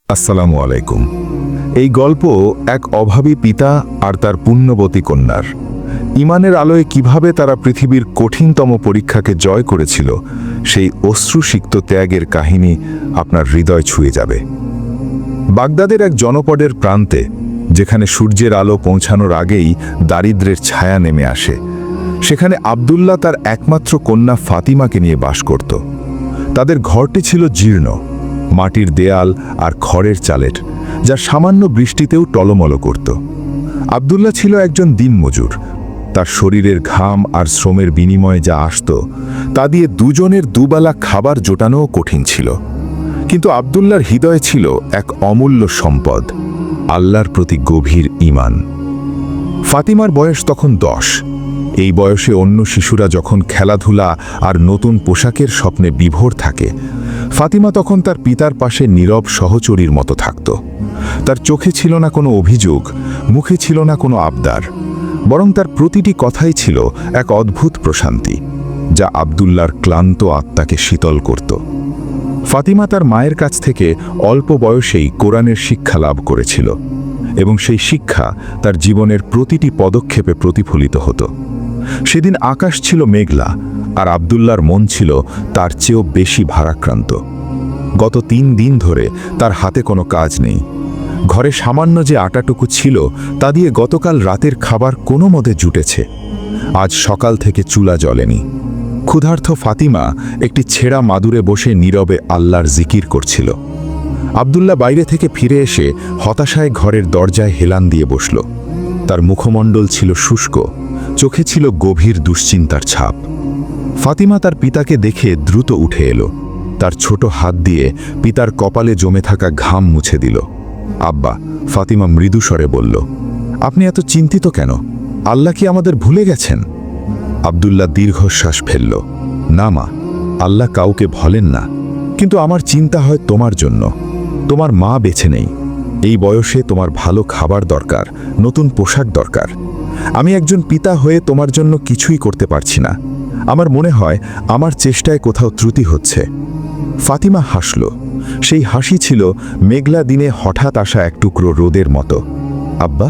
আসসালামু আলাইকুম। এই গল্প এক অভাবী পিতা আর তার পুণ্যবতী কন্যার ঈমানের আলোয় কিভাবে তারা পৃথিবীর কঠিনতম পরীক্ষাকে জয় করেছিল, সেই অশ্রুসিক্ত ত্যাগের কাহিনী আপনার হৃদয় ছুঁয়ে যাবে। বাগদাদের এক জনপদের প্রান্তে, যেখানে সূর্যের আলো পৌঁছানোর আগেই দারিদ্র্যের ছায়া নেমে আসে, সেখানে আব্দুল্লাহ তার একমাত্র কন্যা ফাতিমাকে নিয়ে বাস করত। তাদের ঘরটি ছিল জীর্ণ, মাটির দেয়াল আর খড়ের চালের, যা সামান্য বৃষ্টিতেও টলমল করত। আব্দুল্লাহ ছিল একজন দিনমজুর। তার শরীরের ঘাম আর শ্রমের বিনিময়ে যা আসত, তা দিয়ে দুজনের দুবেলা খাবার জোটানোও কঠিন ছিল। কিন্তু আব্দুল্লাহর হৃদয়ে ছিল এক অমূল্য সম্পদ, আল্লাহর প্রতি গভীর ঈমান। ফাতিমার বয়স তখন 10। এই বয়সে অন্য শিশুরা যখন খেলাধুলা আর নতুন পোশাকের স্বপ্নে বিভোর থাকে, ফাতিমা তখন তার পিতার পাশে নীরব সহচরীর মতো থাকত। তার চোখে ছিল না কোনো অভিযোগ, মুখে ছিল না কোনো আবদার, বরং তার প্রতিটি কথাই ছিল এক অদ্ভুত প্রশান্তি, যা আব্দুল্লাহর ক্লান্ত আত্মাকে শীতল করত। ফাতিমা তার মায়ের কাছ থেকে অল্প বয়সেই কোরআনের শিক্ষা লাভ করেছিল, এবং সেই শিক্ষা তার জীবনের প্রতিটি পদক্ষেপে প্রতিফলিত হতো। সেদিন আকাশ ছিল মেঘলা, আর আব্দুল্লাহর মন ছিল তার চেয়েও বেশি ভারাক্রান্ত। গত 3 দিন ধরে তার হাতে কোনো কাজ নেই। ঘরে সামান্য যে আটাটুকু ছিল, তা দিয়ে গতকাল রাতের খাবার কোনো মতে জুটেছে। আজ সকাল থেকে চুলা জ্বলেনি। ক্ষুধার্ত ফাতিমা একটি ছেঁড়া মাদুরে বসে নীরবে আল্লাহর জিকির করছিল। আব্দুল্লাহ বাইরে থেকে ফিরে এসে হতাশায় ঘরের দরজায় হেলান দিয়ে বসল। তার মুখমণ্ডল ছিল শুষ্ক, চোখে ছিল গভীর দুশ্চিন্তার ছাপ। ফাতিমা তার পিতাকে দেখে দ্রুত উঠে এলো। তার ছোট হাত দিয়ে পিতার কপালে জমে থাকা ঘাম মুছে দিল। আব্বা, ফাতিমা মৃদু স্বরে বলল, আপনি এত চিন্তিত কেন? আল্লাহ কি আমাদের ভুলে গেছেন? আব্দুল্লাহ দীর্ঘশ্বাস ফেলল। না মা, আল্লাহ কাউকে ভোলেন না, কিন্তু আমার চিন্তা হয় তোমার জন্য। তোমার মা বেঁচে নেই। এই বয়সে তোমার ভালো খাবার দরকার, নতুন পোশাক দরকার। আমি একজন পিতা হয়ে তোমার জন্য কিছুই করতে পারছি না। আমার মনে হয় আমার চেষ্টায় কোথাও ত্রুটি হচ্ছে। ফাতিমা হাসল। সেই হাসি ছিল মেঘলা দিনে হঠাৎ আসা এক টুকরো রোদের মতো। আব্বা,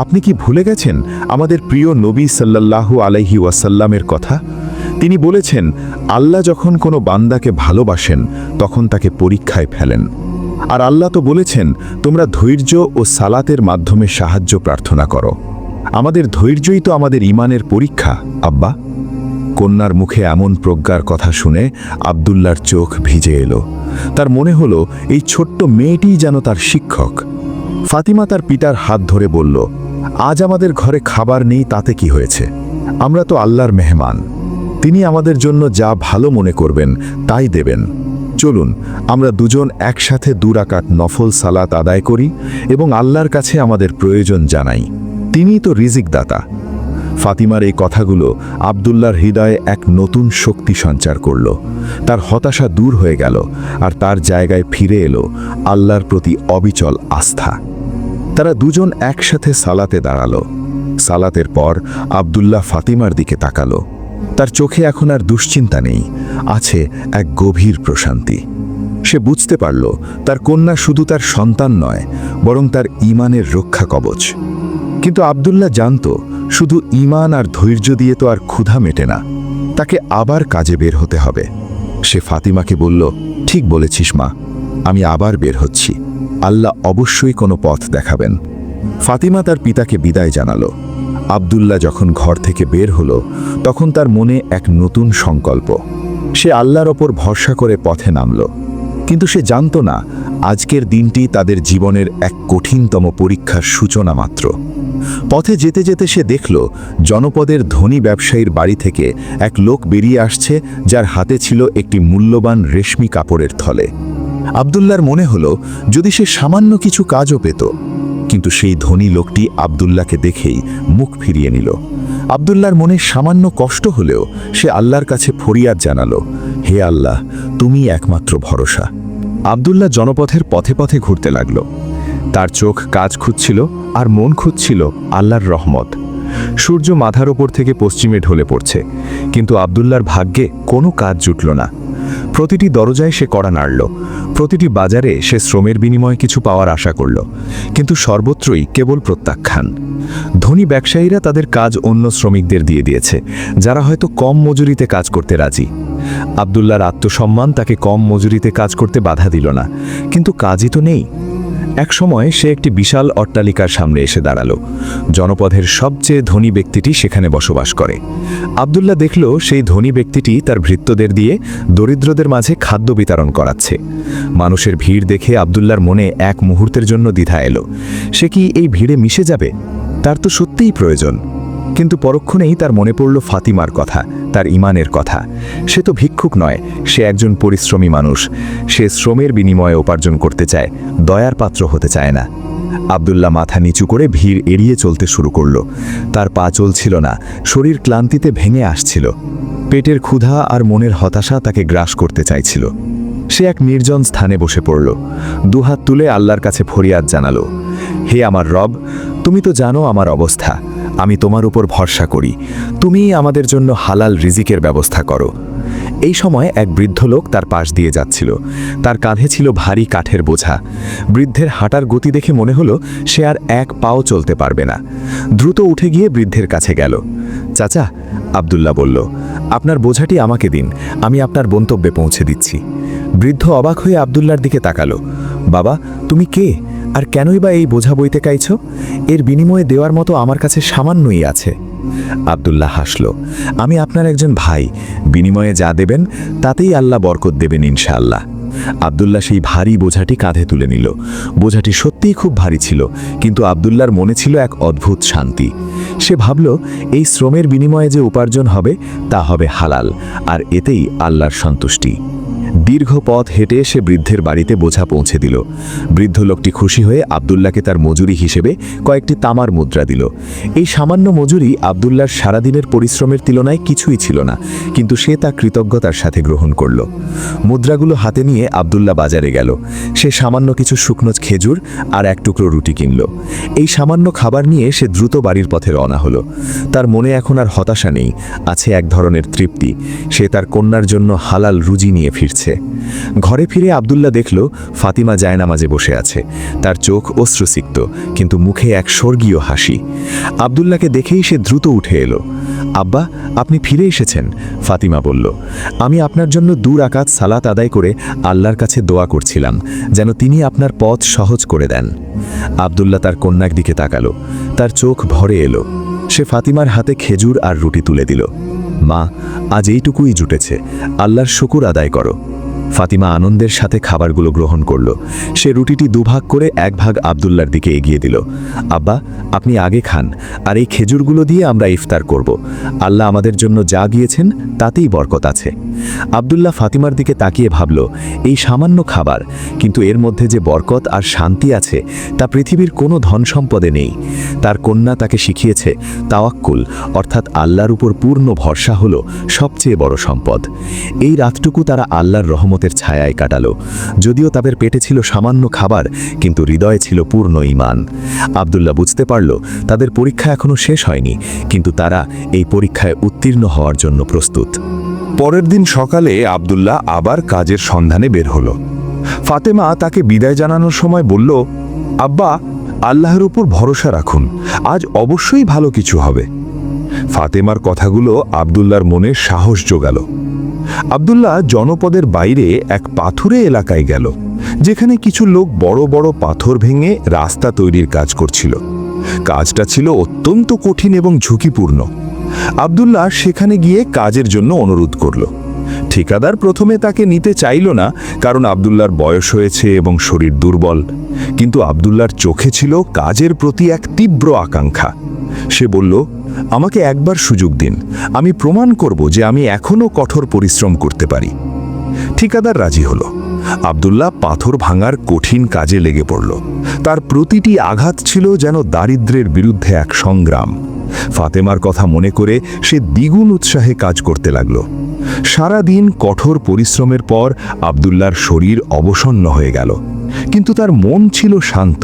আপনি কি ভুলে গেছেন আমাদের প্রিয় নবী সাল্লাল্লাহু আলাইহি ওয়াসাল্লামের কথা? তিনি বলেছেন, আল্লাহ যখন কোনো বান্দাকে ভালোবাসেন, তখন তাকে পরীক্ষায় ফেলেন। আর আল্লাহ তো বলেছেন, তোমরা ধৈর্য ও সালাতের মাধ্যমে সাহায্য প্রার্থনা করো। আমাদের ধৈর্যই তো আমাদের ঈমানের পরীক্ষা, আব্বা। কন্যার মুখে এমন প্রজ্ঞার কথা শুনে আব্দুল্লাহর চোখ ভিজে এলো। তার মনে হলো এই ছোট্ট মেয়েটিই যেন তার শিক্ষক। ফাতিমা তার পিতার হাত ধরে বলল, আজ আমাদের ঘরে খাবার নেই, তাতে কি হয়েছে? আমরা তো আল্লাহর মেহমান। তিনি আমাদের জন্য যা ভালো মনে করবেন তাই দেবেন। চলুন আমরা দুজন একসাথে 2 রাকাত নফল সালাত আদায় করি এবং আল্লাহর কাছে আমাদের প্রয়োজন জানাই। তিনিই তো রিজিক দাতা। ফাতিমার এই কথাগুলো আব্দুল্লাহর হৃদয়ে এক নতুন শক্তি সঞ্চার করল। তার হতাশা দূর হয়ে গেল, আর তার জায়গায় ফিরে এলো আল্লাহর প্রতি অবিচল আস্থা। তারা দুজন একসাথে সালাতে দাঁড়ালো। সালাতের পর আব্দুল্লাহ ফাতিমার দিকে তাকালো। তার চোখে এখন আর দুশ্চিন্তা নেই, আছে এক গভীর প্রশান্তি। সে বুঝতে পারল তার কন্যা শুধু তার সন্তান নয়, বরং তার ঈমানের রক্ষা কবচ। কিন্তু আব্দুল্লাহ জানত, শুধু ঈমান আর ধৈর্য দিয়ে তো আর ক্ষুধা মেটে না। তাকে আবার কাজে বের হতে হবে। সে ফাতিমাকে বলল, ঠিক বলেছিস মা, আমি আবার বের হচ্ছি। আল্লাহ অবশ্যই কোনো পথ দেখাবেন। ফাতিমা তার পিতাকে বিদায় জানালো। আব্দুল্লাহ যখন ঘর থেকে বের হলো, তখন তার মনে এক নতুন সংকল্প। সে আল্লাহর ওপর ভরসা করে পথে নামল। কিন্তু সে জানত না, আজকের দিনটি তাদের জীবনের এক কঠিনতম পরীক্ষার সূচনা মাত্র। পথে যেতে যেতে সে দেখল, জনপদের ধনী ব্যবসায়ীর বাড়ি থেকে এক লোক বেরিয়ে আসছে, যার হাতে ছিল একটি মূল্যবান রেশমি কাপড়ের থলে। আব্দুল্লাহর মনে হলো যদি সে সামান্য কিছু কাজও পেত। কিন্তু সেই ধনী লোকটি আব্দুল্লাহকে দেখেই মুখ ফিরিয়ে নিল। আব্দুল্লাহর মনে সামান্য কষ্ট হলেও সে আল্লাহর কাছে ফরিয়াদ জানালো, হে আল্লাহ, তুমি একমাত্র ভরসা। আব্দুল্লাহ জনপথের পথে পথে ঘুরতে লাগল। তার চোখ কাজ খুঁজছিল আর মন খুঁজছিল আল্লাহর রহমত। সূর্য মাথার ওপর থেকে পশ্চিমে ঢলে পড়ছে, কিন্তু আব্দুল্লাহর ভাগ্যে কোনো কাজ জুটল না। প্রতিটি দরজায় সে কড়া নাড়ল, প্রতিটি বাজারে সে শ্রমের বিনিময়ে কিছু পাওয়ার আশা করল, কিন্তু সর্বত্রই কেবল প্রত্যাখ্যান। ধনী ব্যবসায়ীরা তাদের কাজ অন্য শ্রমিকদের দিয়ে দিয়েছে, যারা হয়তো কম মজুরিতে কাজ করতে রাজি। আব্দুল্লাহর আত্মসম্মান তাকে কম মজুরিতে কাজ করতে বাধা দিল না, কিন্তু কাজই তো নেই। এক সময় সে একটি বিশাল অট্টালিকার সামনে এসে দাঁড়ালো। জনপদের সবচেয়ে ধনী ব্যক্তিটি সেখানে বসবাস করে। আব্দুল্লাহ দেখল সেই ধনী ব্যক্তিটি তার ভৃত্যদের দিয়ে দরিদ্রদের মাঝে খাদ্য বিতরণ করাচ্ছে। মানুষের ভিড় দেখে আব্দুল্লাহর মনে এক মুহূর্তের জন্য দ্বিধা এলো। সে কি এই ভিড়ে মিশে যাবে? তার তো সত্যিই প্রয়োজন। কিন্তু পরক্ষণেই তার মনে পড়ল ফাতিমার কথা, তার ঈমানের কথা। সে তো ভিক্ষুক নয়, সে একজন পরিশ্রমী মানুষ। সে শ্রমের বিনিময়ে উপার্জন করতে চায়, দয়ার পাত্র হতে চায় না। আব্দুল্লাহ মাথা নিচু করে ভিড় এড়িয়ে চলতে শুরু করল। তার পা চলছিল না, শরীর ক্লান্তিতে ভেঙে আসছিল। পেটের ক্ষুধা আর মনের হতাশা তাকে গ্রাস করতে চাইছিল। সে এক নির্জন স্থানে বসে পড়ল, দুহাত তুলে আল্লাহর কাছে ফরিয়াদ জানালো, হে আমার রব, তুমি তো জানো আমার অবস্থা। আমি তোমার উপর ভরসা করি, তুমিই আমাদের জন্য হালাল রিজিকের ব্যবস্থা করো। এই সময় এক বৃদ্ধ লোক তার পাশ দিয়ে যাচ্ছিল। তার কাঁধে ছিল ভারী কাঠের বোঝা। বৃদ্ধের হাঁটার গতি দেখে মনে হলো সে আর এক পাও চলতে পারবে না। দ্রুত উঠে গিয়ে বৃদ্ধের কাছে গেল। চাচা, আব্দুল্লাহ বলল, আপনার বোঝাটি আমাকে দিন, আমি আপনার গন্তব্যে পৌঁছে দিচ্ছি। বৃদ্ধ অবাক হয়ে আব্দুল্লাহর দিকে তাকালো। বাবা, তুমি কে, আর কেনই বা এই বোঝা বইতে চাইছো? এর বিনিময়ে দেওয়ার মতো আমার কাছে সামান্যই আছে। আব্দুল্লাহ হাসল, আমি আপনার একজন ভাই, বিনিময়ে যা দেবেন তাতেই আল্লাহ বরকত দেবেন ইনশাআল্লাহ। আব্দুল্লাহ সেই ভারী বোঝাটি কাঁধে তুলে নিল। বোঝাটি সত্যিই খুব ভারী ছিল, কিন্তু আব্দুল্লাহর মনে ছিল এক অদ্ভুত শান্তি। সে ভাবল, এই শ্রমের বিনিময়ে যে উপার্জন হবে তা হবে হালাল, আর এতেই আল্লাহর সন্তুষ্টি। দীর্ঘ পথ হেঁটে সে বৃদ্ধের বাড়িতে বোঝা পৌঁছে দিল। বৃদ্ধ লোকটি খুশি হয়ে আব্দুল্লাহকে তার মজুরি হিসেবে কয়েকটি তামার মুদ্রা দিল। এই সামান্য মজুরি আব্দুল্লাহর সারাদিনের পরিশ্রমের তুলনায় কিছুই ছিল না, কিন্তু সে তা কৃতজ্ঞতার সাথে গ্রহণ করল। মুদ্রাগুলো হাতে নিয়ে আব্দুল্লাহ বাজারে গেল। সে সামান্য কিছু শুকনো খেজুর আর এক টুকরো রুটি কিনল। এই সামান্য খাবার নিয়ে সে দ্রুত বাড়ির পথে রওনা হলো। তার মনে এখন আর হতাশা নেই, আছে এক ধরনের তৃপ্তি। সে তার কন্যার জন্য হালাল রুজি নিয়ে ফিরছে। ঘরে ফিরে আব্দুল্লাহ দেখল ফাতিমা জায়নামাজে বসে আছে। তার চোখ অশ্রুসিক্ত, কিন্তু মুখে এক স্বর্গীয় হাসি। আব্দুল্লাহকে দেখেই সে দ্রুত উঠে এলো। আব্বা, আপনি ফিরে এসেছেন, ফাতিমা বলল। আমি আপনার জন্য 2 রাকাত সালাত আদায় করে আল্লাহর কাছে দোয়া করছিলাম, যেন তিনি আপনার পথ সহজ করে দেন। আব্দুল্লাহ তার কন্যার দিকে তাকালো। তার চোখ ভরে এলো। সে ফাতিমার হাতে খেজুর আর রুটি তুলে দিল। মা, আজ এইটুকুই জুটেছে, আল্লাহর শুকর আদায় করো। ফাতিমা আনন্দের সাথে খাবারগুলো গ্রহণ করল। সে রুটিটি 2 ভাগ করে 1 ভাগ আব্দুল্লাহর দিকে এগিয়ে দিল। আব্বা, আপনি আগে খান, আর এই খেজুরগুলো দিয়ে আমরা ইফতার করব। আল্লাহ আমাদের জন্য যা দিয়েছেন তাতেই বরকত আছে। আব্দুল্লাহ ফাতিমার দিকে তাকিয়ে ভাবল, এই সামান্য খাবার, কিন্তু এর মধ্যে যে বরকত আর শান্তি আছে তা পৃথিবীর কোনো ধন সম্পদে নেই। তার কন্যা তাকে শিখিয়েছে তাওয়াক্কুল, অর্থাৎ আল্লাহর উপর পূর্ণ ভরসা হলো সবচেয়ে বড় সম্পদ। এই রাতটুকু তারা আল্লাহর রহমতের ছায়ায় কাটালো। যদিও তাদের পেটে ছিল সামান্য খাবার, কিন্তু হৃদয়ে ছিল পূর্ণ ঈমান। আব্দুল্লাহ বুঝতে পারল তাদের পরীক্ষা এখনো শেষ হয়নি, কিন্তু তারা এই পরীক্ষায় উত্তীর্ণ হওয়ার জন্য প্রস্তুত। পরের দিন সকালে আব্দুল্লাহ আবার কাজের সন্ধানে বের হলো। ফাতেমা তাকে বিদায় জানানোর সময় বলল, আব্বা, আল্লাহর উপর ভরসা রাখুন, আজ অবশ্যই ভালো কিছু হবে। ফাতেমার কথাগুলো আব্দুল্লাহর মনে সাহস জোগাল। আব্দুল্লাহ জনপদের বাইরে এক পাথুরে এলাকায় গেল, যেখানে কিছু লোক বড় বড় পাথর ভেঙে রাস্তা তৈরির কাজ করছিল। কাজটা ছিল অত্যন্ত কঠিন এবং ঝুঁকিপূর্ণ। আব্দুল্লাহ সেখানে গিয়ে কাজের জন্য অনুরোধ করল। ঠিকাদার প্রথমে তাকে নিতে চাইল না, কারণ আব্দুল্লাহর বয়স হয়েছে এবং শরীর দুর্বল। কিন্তু আব্দুল্লাহর চোখে ছিল কাজের প্রতি এক তীব্র আকাঙ্ক্ষা। সে বলল, আমাকে একবার সুযোগ দিন, আমি প্রমাণ করব যে আমি এখনও কঠোর পরিশ্রম করতে পারি। ঠিকাদার রাজি হলো। আব্দুল্লাহ পাথর ভাঙার কঠিন কাজে লেগে পড়ল। তার প্রতিটি আঘাত ছিল যেন দারিদ্র্যের বিরুদ্ধে এক সংগ্রাম। ফাতেমার কথা মনে করে সে দ্বিগুণ উৎসাহে কাজ করতে লাগল। সারা দিন কঠোর পরিশ্রমের পর আব্দুল্লাহর শরীর অবসন্ন হয়ে গেল, কিন্তু তার মন ছিল শান্ত।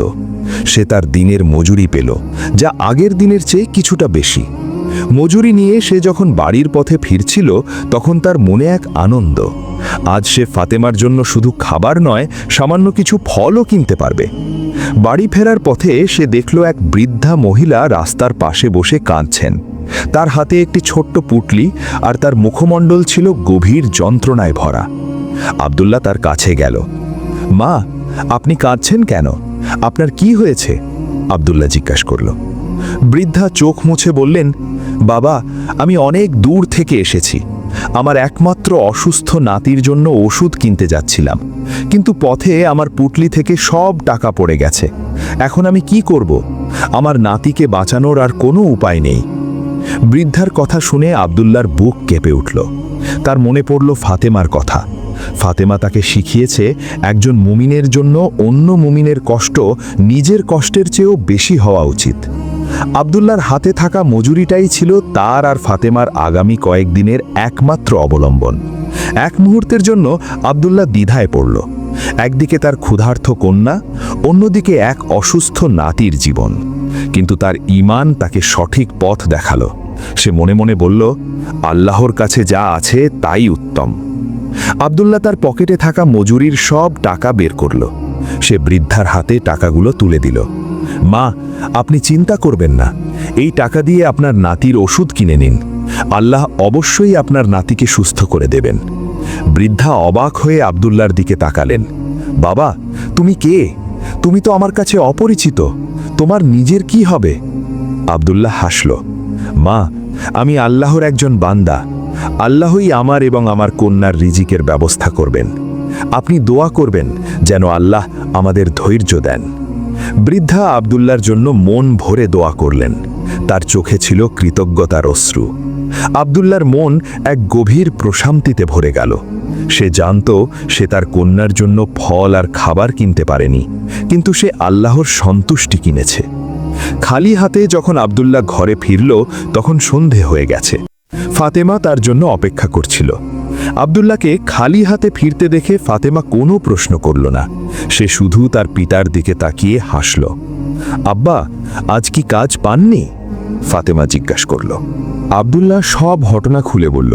সে তার দিনের মজুরি পেল, যা আগের দিনের চেয়ে কিছুটা বেশি। মজুরি নিয়ে সে যখন বাড়ির পথে ফিরছিল, তখন তার মনে এক আনন্দ। আজ সে ফাতেমার জন্য শুধু খাবার নয়, সামান্য কিছু ফলও কিনতে পারবে। বাড়ি ফেরার পথে সে দেখল এক বৃদ্ধা মহিলা রাস্তার পাশে বসে কাঁদছেন। তার হাতে একটি ছোট্ট পুটলি, আর তার মুখমণ্ডল ছিল গভীর যন্ত্রণায় ভরা। আব্দুল্লাহ তার কাছে গেল। মা, আপনি কাঁদছেন কেন? আপনার কি হয়েছে? আব্দুল্লাহ জিজ্ঞাসা করল। বৃদ্ধা চোখ মুছে বললেন, বাবা, আমি অনেক দূর থেকে এসেছি। আমার একমাত্র অসুস্থ নাতির জন্য ওষুধ কিনতে যাচ্ছিলাম, কিন্তু পথে আমার পুটলি থেকে সব টাকা পড়ে গেছে। এখন আমি কি করব? আমার নাতিকে বাঁচানোর আর কোনো উপায় নেই। বৃদ্ধার কথা শুনে আব্দুল্লাহর বুক কেঁপে উঠল। তার মনে পড়ল ফাতেমার কথা। ফাতেমা তাকে শিখিয়েছে একজন মুমিনের জন্য অন্য মুমিনের কষ্ট নিজের কষ্টের চেয়েও বেশি হওয়া উচিত। আব্দুল্লাহর হাতে থাকা মজুরিটাই ছিল তার আর ফাতেমার আগামী কয়েকদিনের একমাত্র অবলম্বন। এক মুহূর্তের জন্য আব্দুল্লাহ দ্বিধায় পড়ল। একদিকে তার ক্ষুধার্ত কন্যা, অন্যদিকে এক অসুস্থ নাতির জীবন। কিন্তু তার ঈমান তাকে সঠিক পথ দেখালো। সে মনে মনে বলল, আল্লাহর কাছে যা আছে তাই উত্তম। আব্দুল্লাহ তার পকেটে থাকা মজুরির সব টাকা বের করল। সে বৃদ্ধার হাতে টাকাগুলো তুলে দিল। মা, আপনি চিন্তা করবেন না, এই টাকা দিয়ে আপনার নাতির ওষুধ কিনে নিন। আল্লাহ অবশ্যই আপনার নাতিকে সুস্থ করে দেবেন। বৃদ্ধা অবাক হয়ে আব্দুল্লাহর দিকে তাকালেন। বাবা, তুমি কে? তুমি তো আমার কাছে অপরিচিত। তোমার নিজের কি হবে? আব্দুল্লাহ হাসল। মা, আমি আল্লাহর একজন বান্দা। আল্লাহই আমার এবং আমার কন্যার রিজিকের ব্যবস্থা করবেন। আপনি দোয়া করবেন যেন আল্লাহ আমাদের ধৈর্য দেন। বৃদ্ধা আব্দুল্লাহর জন্য মন ভরে দোয়া করলেন। তার চোখে ছিল কৃতজ্ঞতার অশ্রু। আব্দুল্লাহর মন এক গভীর প্রশান্তিতে ভরে গেল। সে জানত সে তার কন্যার জন্য ফল আর খাবার কিনতে পারেনি, কিন্তু সে আল্লাহর সন্তুষ্টি কিনেছে। খালি হাতে যখন আব্দুল্লাহ ঘরে ফিরল, তখন সন্ধে হয়ে গেছে। ফাতেমা তার জন্য অপেক্ষা করছিল। আব্দুল্লাহকে খালি হাতে ফিরতে দেখে ফাতেমা কোনো প্রশ্ন করল না। সে শুধু তার পিতার দিকে তাকিয়ে হাসল। আব্বা, আজ কি কাজ পাননি? ফাতেমা জিজ্ঞাসা করল। আব্দুল্লাহ সব ঘটনা খুলে বলল।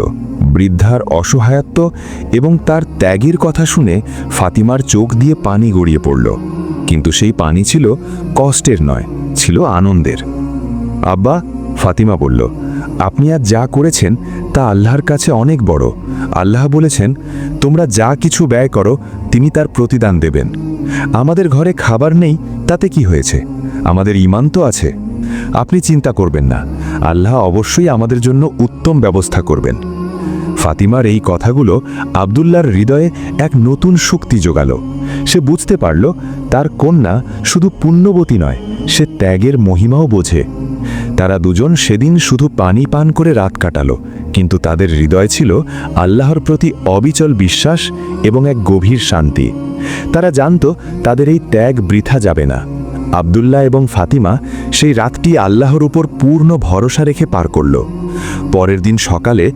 বৃদ্ধার অসহায়ত্ব এবং তার ত্যাগের কথা শুনে ফাতিমার চোখ দিয়ে পানি গড়িয়ে পড়ল। কিন্তু সেই পানি ছিল কষ্টের নয়, ছিল আনন্দের। আব্বা, ফাতিমা বলল, আপনি আজ যা করেছেন তা আল্লাহর কাছে অনেক বড়। আল্লাহ বলেছেন, তোমরা যা কিছু ব্যয় করো তিনি তার প্রতিদান দেবেন। আমাদের ঘরে খাবার নেই, তাতে কি হয়েছে? আমাদের ঈমান তো আছে। আপনি চিন্তা করবেন না, আল্লাহ অবশ্যই আমাদের জন্য উত্তম ব্যবস্থা করবেন। ফাতিমার এই কথাগুলো আব্দুল্লাহর হৃদয়ে এক নতুন শক্তি জোগাল। সে বুঝতে পারল তার কন্যা শুধু পুণ্যবতী নয়, সে ত্যাগের মহিমাও বোঝে। তারা দুজন সেদিন শুধু পানি পান করে রাত কাটালো, কিন্তু তাদের হৃদয় ছিল আল্লাহর প্রতি অবিচল বিশ্বাস এবং এক গভীর শান্তি। তারা জানত তাদের এই ত্যাগ বৃথা যাবে না। আব্দুল্লাহ এবং ফাতিমা সেই রাতটি আল্লাহর উপর পূর্ণ ভরসা রেখে পার করল। পরের দিন সকালে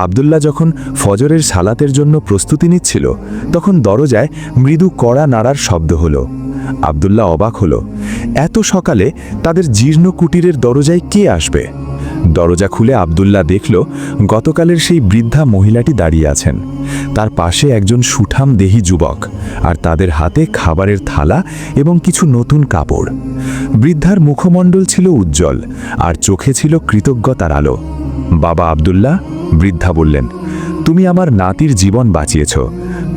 আব্দুল্লাহ যখন ফজরের সালাতের জন্য প্রস্তুতি নিচ্ছিল, তখন দরজায় মৃদু কড়া নাড়ার শব্দ হলো। আব্দুল্লাহ অবাক হলো। এত সকালে তাদের জীর্ণ কুটিরের দরজায় কে আসবে? দরজা খুলে আব্দুল্লাহ দেখল গতকালের সেই বৃদ্ধা মহিলাটি দাঁড়িয়ে আছেন। তার পাশে একজন সুঠাম দেহী যুবক, আর তাদের হাতে খাবারের থালা এবং কিছু নতুন কাপড়। বৃদ্ধার মুখমণ্ডল ছিল উজ্জ্বল, আর চোখে ছিল কৃতজ্ঞতার আলো। বাবা আব্দুল্লাহ, বৃদ্ধা বললেন, তুমি আমার নাতির জীবন বাঁচিয়েছ।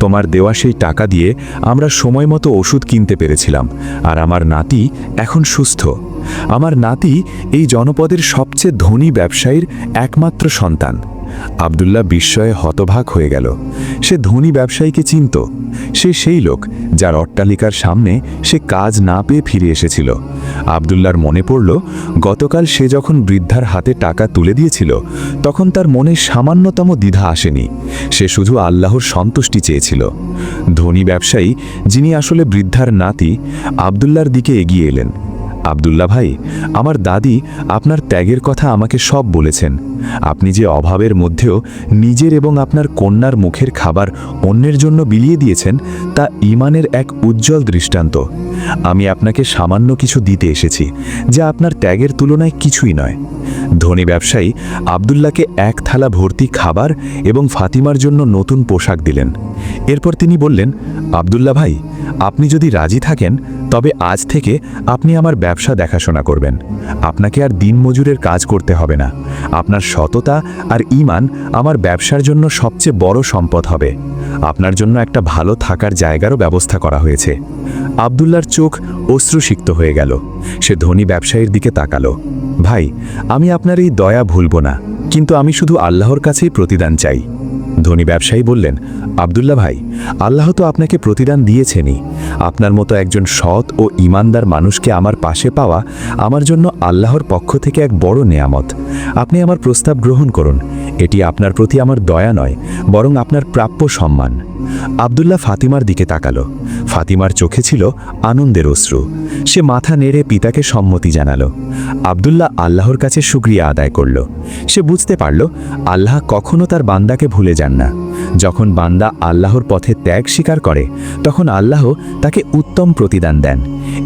তোমার দেওয়া সেই টাকা দিয়ে আমরা সময় মতো ওষুধ কিনতে পেরেছিলাম, আর আমার নাতি এখন সুস্থ। আমার নাতি এই জনপদের সবচেয়ে ধনী ব্যবসায়ীর একমাত্র সন্তান। আব্দুল্লাহ বিস্ময়ে হতবাক হয়ে গেল। সে ধনী ব্যবসায়ীকে চিনত। সে সেই লোক যার অট্টালিকার সামনে সে কাজ না পেয়ে ফিরে এসেছিল। আব্দুল্লাহর মনে পড়ল, গতকাল সে যখন বৃদ্ধার হাতে টাকা তুলে দিয়েছিল, তখন তার মনে সামান্যতম দ্বিধা আসেনি। সে শুধু আল্লাহর সন্তুষ্টি চেয়েছিল। ধনী ব্যবসায়ী, যিনি আসলে বৃদ্ধার নাতি, আব্দুল্লাহর দিকে এগিয়ে এলেন। আব্দুল্লাহ ভাই, আমার দাদি আপনার ত্যাগের কথা আমাকে সব বলেছেন। আপনি যে অভাবের মধ্যেও নিজের এবং আপনার কন্যার মুখের খাবার অন্যের জন্য বিলিয়ে দিয়েছেন, তা ঈমানের এক উজ্জ্বল দৃষ্টান্ত। আমি আপনাকে সামান্য কিছু দিতে এসেছি, যা আপনার ত্যাগের তুলনায় কিছুই নয়। ধনী ব্যবসায়ী আব্দুল্লাহকে এক থালা ভর্তি খাবার এবং ফাতিমার জন্য নতুন পোশাক দিলেন। এরপর তিনি বললেন, আব্দুল্লাহ ভাই, আপনি যদি রাজি থাকেন তবে আজ থেকে আপনি আমার ব্যবসা দেখাশোনা করবেন। আপনাকে আর দিনমজুরের কাজ করতে হবে না। আপনার সততা আর ঈমান আমার ব্যবসার জন্য সবচেয়ে বড় সম্পদ হবে। আপনার জন্য একটা ভালো থাকার জায়গারও ব্যবস্থা করা হয়েছে। আব্দুল্লাহর চোখ অশ্রুসিক্ত হয়ে গেল। সে ধনী ব্যবসায়ীর দিকে তাকালো। ভাই, আমি আপনার এই দয়া ভুলব না, কিন্তু আমি শুধু আল্লাহর কাছেই প্রতিদান চাই। ধনী ব্যবসায়ী বললেন, আব্দুল্লাহ ভাই, আল্লাহ তো আপনাকে প্রতিদান দিয়েছেনই। আপনার মতো একজন সৎ ও ঈমানদার মানুষকে আমার পাশে পাওয়া আমার জন্য আল্লাহর পক্ষ থেকে এক বড় নেয়ামত। আপনি আমার প্রস্তাব গ্রহণ করুন। এটি আপনার প্রতি আমার দয়া নয়, বরং আপনার প্রাপ্য সম্মান। আব্দুল্লাহ ফাতিমার দিকে তাকালো। ফাতিমার চোখে ছিল আনন্দের অশ্রু। সে মাথা নেড়ে পিতাকে সম্মতি জানালো। আব্দুল্লাহ আল্লাহর কাছে শুকরিয়া আদায় করল। সে বুঝতে পারল আল্লাহ কখনো তার বান্দাকে ভুলে যান না। যখন বান্দা আল্লাহর পথে ত্যাগ স্বীকার করে, তখন আল্লাহ তাকে উত্তম প্রতিদান দেন।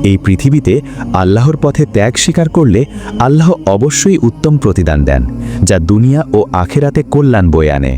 এই পৃথিবীতে আল্লাহর পথে ত্যাগ স্বীকার করলে আল্লাহ অবশ্যই উত্তম প্রতিদান দেন, যা দুনিয়া ও আখেরাতে কল্যাণ বয়ে আনে।